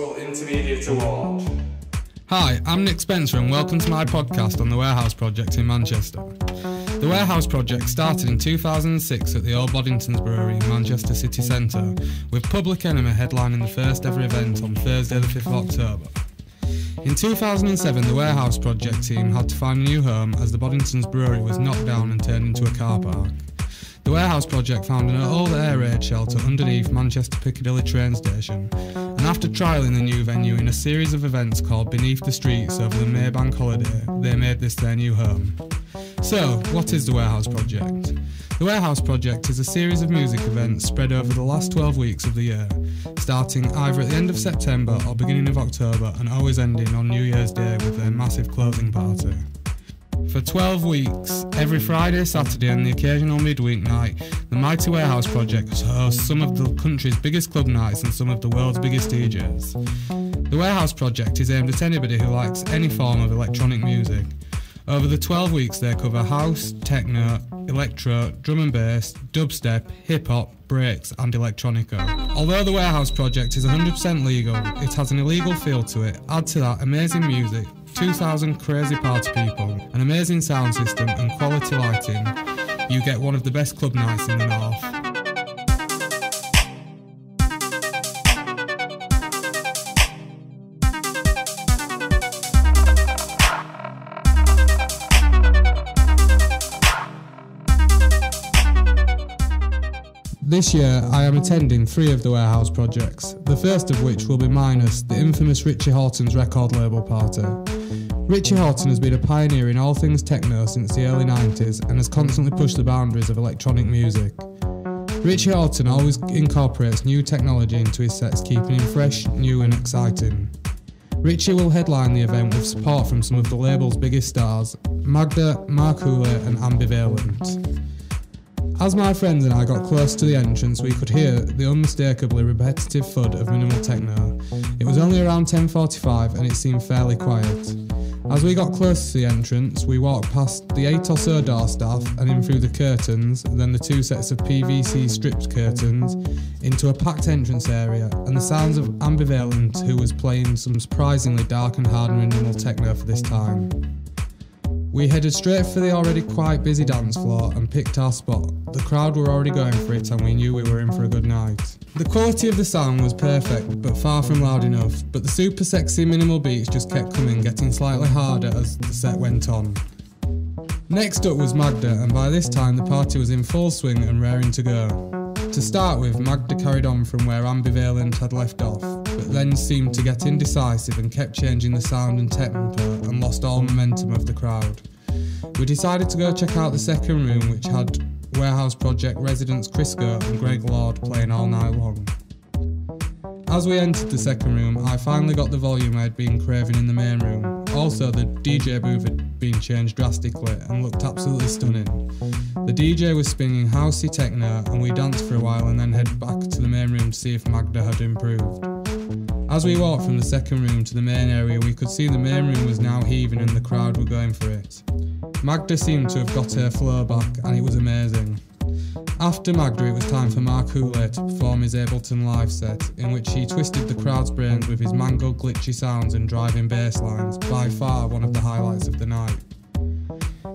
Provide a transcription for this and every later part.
School Intermediate Award. Hi, I'm Nick Spencer and welcome to my podcast on the Warehouse Project in Manchester. The Warehouse Project started in 2006 at the Old Boddington's Brewery in Manchester City Centre, with Public Enemy headlining the first ever event on Thursday the 5th of October. In 2007, the Warehouse Project team had to find a new home as the Boddington's Brewery was knocked down and turned into a car park. The Warehouse Project found an old air raid shelter underneath Manchester Piccadilly train station, and after trialling the new venue in a series of events called Beneath the Streets over the May Bank holiday, they made this their new home. So, what is the Warehouse Project? The Warehouse Project is a series of music events spread over the last 12 weeks of the year, starting either at the end of September or beginning of October and always ending on New Year's Day with their massive closing party. For 12 weeks, every Friday, Saturday and the occasional midweek night, the Mighty Warehouse Project hosts some of the country's biggest club nights and some of the world's biggest DJs. The Warehouse Project is aimed at anybody who likes any form of electronic music. Over the 12 weeks they cover house, techno, electro, drum and bass, dubstep, hip-hop, breaks and electronica. Although the Warehouse Project is 100% legal, it has an illegal feel to it. Add to that amazing music, 2,000 crazy party people, an amazing sound system and quality lighting, you get one of the best club nights in the north. This year I am attending 3 of the Warehouse Projects, the first of which will be minus the infamous Richie Hawtin's record label party. Richie Hawtin has been a pioneer in all things techno since the early 90s and has constantly pushed the boundaries of electronic music. Richie Hawtin always incorporates new technology into his sets, keeping him fresh, new and exciting. Richie will headline the event with support from some of the label's biggest stars, Magda, Mark Hooley and Ambivalent. As my friends and I got close to the entrance, we could hear the unmistakably repetitive thud of minimal techno. It was only around 10:45 and it seemed fairly quiet. As we got close to the entrance, we walked past the 8 or so door staff and in through the curtains, then the 2 sets of PVC stripped curtains, into a packed entrance area, and the sounds of Ambivalent, who was playing some surprisingly dark and hard minimal techno for this time. We headed straight for the already quite busy dance floor and picked our spot. The crowd were already going for it and we knew we were in for a good night. The quality of the sound was perfect, but far from loud enough, but the super sexy minimal beats just kept coming, getting slightly harder as the set went on. Next up was Magda, and by this time the party was in full swing and raring to go. To start with, Magda carried on from where Ambivalent had left off, but then seemed to get indecisive and kept changing the sound and tempo and lost all momentum of the crowd. We decided to go check out the second room, which had Warehouse Project residents Crisco and Greg Lord playing all night long. As we entered the second room, I finally got the volume I had been craving in the main room. Also, the DJ booth had been changed drastically and looked absolutely stunning. The DJ was spinning housey techno and we danced for a while and then headed back to the main room to see if Magda had improved. As we walked from the second room to the main area, we could see the main room was now heaving and the crowd were going for it. Magda seemed to have got her flow back and it was amazing. After Magda, it was time for Mark Hooley to perform his Ableton live set, in which he twisted the crowd's brains with his mangled glitchy sounds and driving bass lines, by far one of the highlights of the night.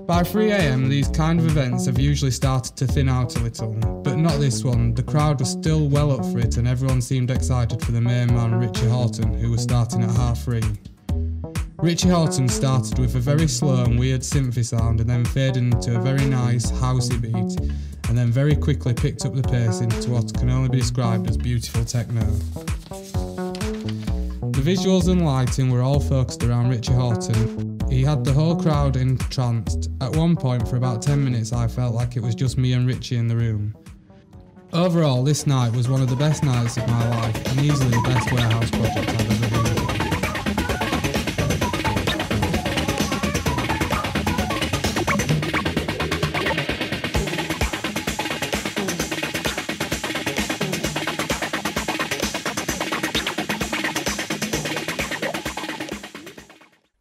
By 3 AM these kind of events have usually started to thin out a little, but not this one. The crowd was still well up for it and everyone seemed excited for the main man Richie Hawtin, who was starting at 3:30. Richie Hawtin started with a very slow and weird synthy sound and then faded into a very nice housey beat, and then very quickly picked up the pace into what can only be described as beautiful techno. The visuals and lighting were all focused around Richie Hawtin. He had the whole crowd entranced. At one point for about 10 minutes I felt like it was just me and Richie in the room. Overall, this night was one of the best nights of my life and easily the best Warehouse Project I've ever been to.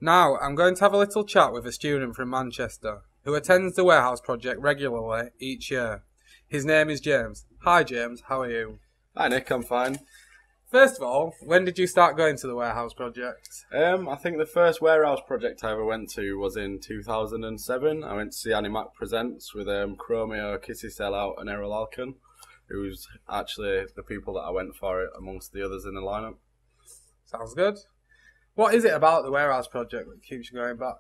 Now, I'm going to have a little chat with a student from Manchester who attends the Warehouse Project regularly each year. His name is James. Hi James, how are you? Hi Nick, I'm fine. First of all, when did you start going to the warehouse project? I think the first warehouse project I ever went to was in 2007. I went to see Animac Presents with Chromeo, Kissy Sellout and Errol Alkan, who's actually the people that I went for it amongst the others in the lineup. Sounds good. What is it about the warehouse project that keeps you going back?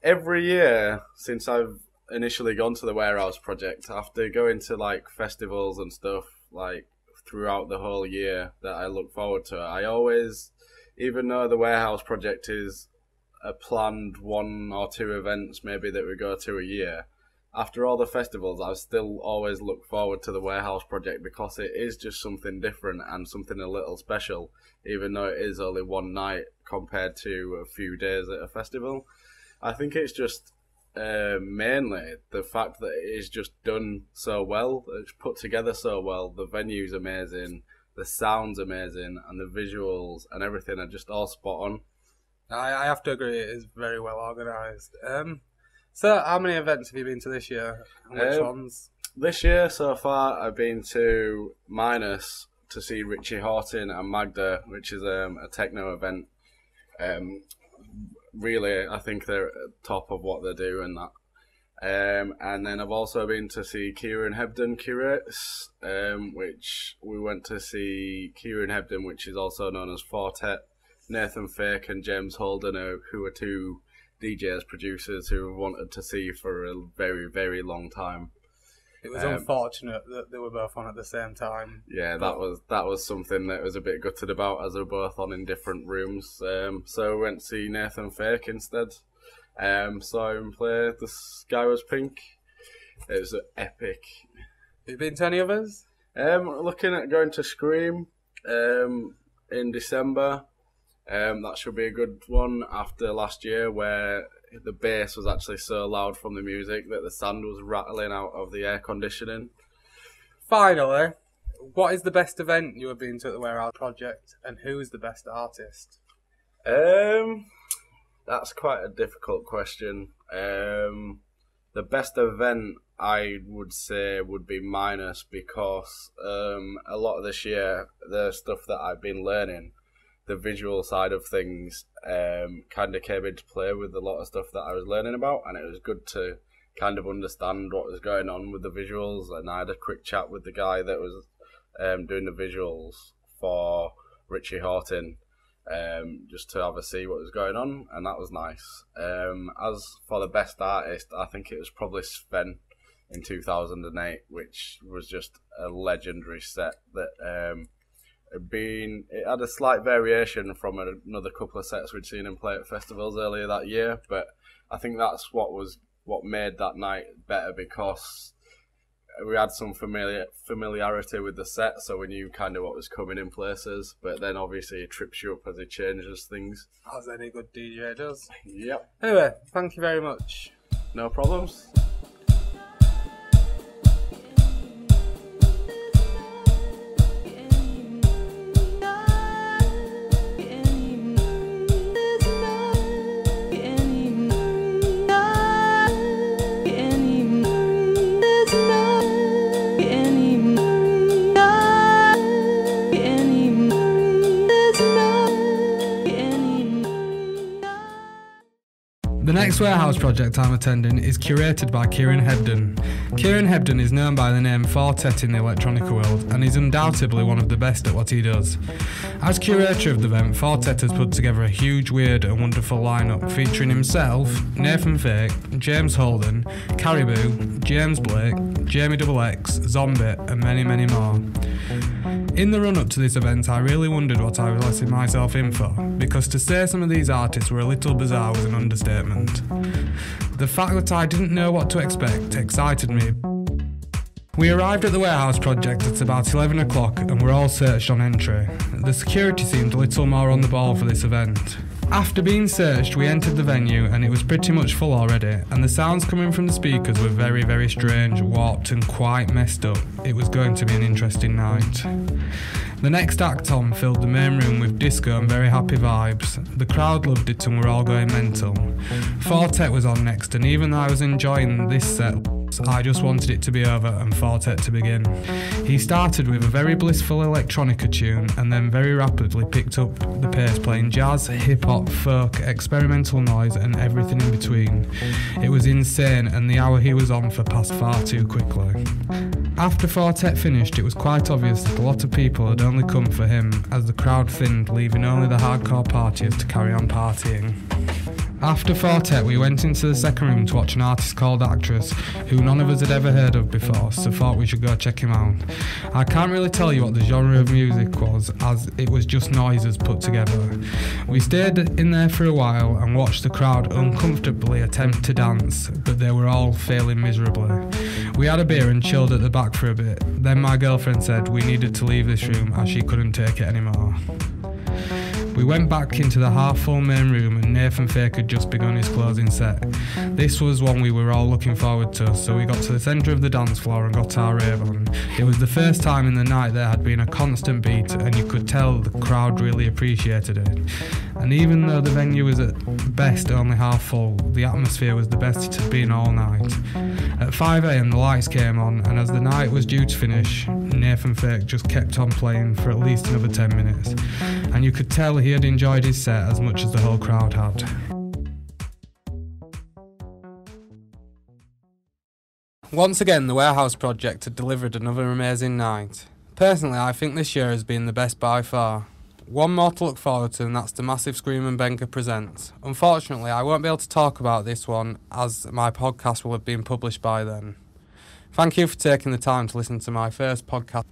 Every year since I've initially gone to the warehouse project, after going to like festivals and stuff like throughout the whole year that I look forward to, I always, even though the warehouse project is a planned 1 or 2 events maybe that we go to a year, after all the festivals I still always look forward to the warehouse project because it is just something different and something a little special, even though it is only one night compared to a few days at a festival. I think it's just mainly the fact that it is just done so well, it's put together so well, the venue's amazing, the sound's amazing, and the visuals and everything are just all spot on. I have to agree, it is very well organised. So how many events have you been to this year, and which ones? This year so far I've been to Minus to see Richie Horton and Magda, which is a techno event. Really, I think they're at the top of what they do and that. And then I've also been to see Kieran Hebden curates, which we went to see Kieran Hebden, which is also known as Fortet, Nathan Fake and James Holden, who are 2 DJs, producers who we wanted to see for a very, very long time. It was unfortunate that they were both on at the same time. Yeah, that was something that was a bit gutted about, as they were both on in different rooms. So we went to see Nathan Fake instead. Saw him play The Sky Was Pink. It was epic. Have you been to any others? Looking at going to Scream in December. That should be a good one after last year where the bass was actually so loud from the music that the sand was rattling out of the air conditioning. Finally, what is the best event you have been to at the Warehouse Project, and who is the best artist? That's quite a difficult question. The best event I would say would be Minus, because a lot of this year, the stuff that I've been learning, the visual side of things, kind of came into play with a lot of stuff that I was learning about, and it was good to kind of understand what was going on with the visuals. And I had a quick chat with the guy that was doing the visuals for Richie Horton, just to have a see what was going on, and that was nice. As for the best artist, I think it was probably Sven in 2008, which was just a legendary set that it had a slight variation from another couple of sets we'd seen him play at festivals earlier that year, but I think that's what made that night better, because we had some familiarity with the set, so we knew kind of what was coming in places, but then obviously it trips you up as it changes things. As any good DJ does. Yep. Anyway, thank you very much. No problems. The next warehouse project I'm attending is curated by Kieran Hebden. Kieran Hebden is known by the name Fortet in the electronica world, and is undoubtedly one of the best at what he does. As curator of the event, Fortet has put together a huge, weird and wonderful lineup featuring himself, Nathan Fake, James Holden, Caribou, James Blake, Jamie XX, Zombie and many, many more. In the run-up to this event, I really wondered what I was letting myself in for, because to say some of these artists were a little bizarre was an understatement. The fact that I didn't know what to expect excited me. We arrived at the warehouse project at about 11 o'clock and were all searched on entry. The security seemed a little more on the ball for this event. After being searched, we entered the venue and it was pretty much full already, and the sounds coming from the speakers were very, very strange, warped and quite messed up. It was going to be an interesting night. The next act on filled the main room with disco and very happy vibes. The crowd loved it and were all going mental. Fortet was on next, and even though I was enjoying this set, stops, I just wanted it to be over and Fortet to begin. He started with a very blissful electronica tune and then very rapidly picked up the pace, playing jazz, hip-hop, folk, experimental noise and everything in between. It was insane, and the hour he was on for passed far too quickly. After Fortet finished, it was quite obvious that a lot of people had only come for him, as the crowd thinned, leaving only the hardcore partiers to carry on partying. After Fortet, we went into the second room to watch an artist called Actress, who none of us had ever heard of before, so thought we should go check him out. I can't really tell you what the genre of music was, as it was just noises put together. We stayed in there for a while and watched the crowd uncomfortably attempt to dance, but they were all failing miserably. We had a beer and chilled at the back for a bit. Then my girlfriend said we needed to leave this room as she couldn't take it anymore. We went back into the half-full main room and Nathan Fake had just begun his closing set. This was one we were all looking forward to, so we got to the centre of the dance floor and got our rave on. It was the first time in the night there had been a constant beat, and you could tell the crowd really appreciated it. And even though the venue was at best only half full, the atmosphere was the best it had been all night. At 5 AM the lights came on, and as the night was due to finish, Nathan Fake just kept on playing for at least another 10 minutes. And you could tell he had enjoyed his set as much as the whole crowd had. Once again, the Warehouse Project had delivered another amazing night. Personally, I think this year has been the best by far. One more to look forward to, and that's the massive Scream and Benga Presents. Unfortunately, I won't be able to talk about this one, as my podcast will have been published by then. Thank you for taking the time to listen to my first podcast.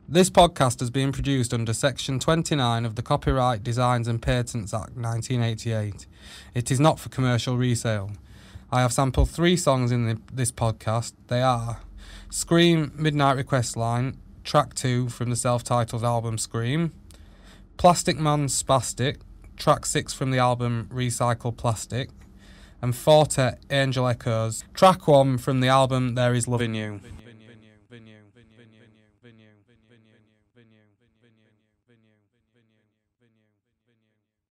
This podcast has been produced under Section 29 of the Copyright Designs and Patents Act 1988. It is not for commercial resale. I have sampled 3 songs in this podcast. They are Scream Midnight Request Line, track 2 from the self-titled album Scream, Plastic Man Spastic, track 6 from the album Recycle Plastic, and Fortet Angel Echoes, track 1 from the album There Is Love in You.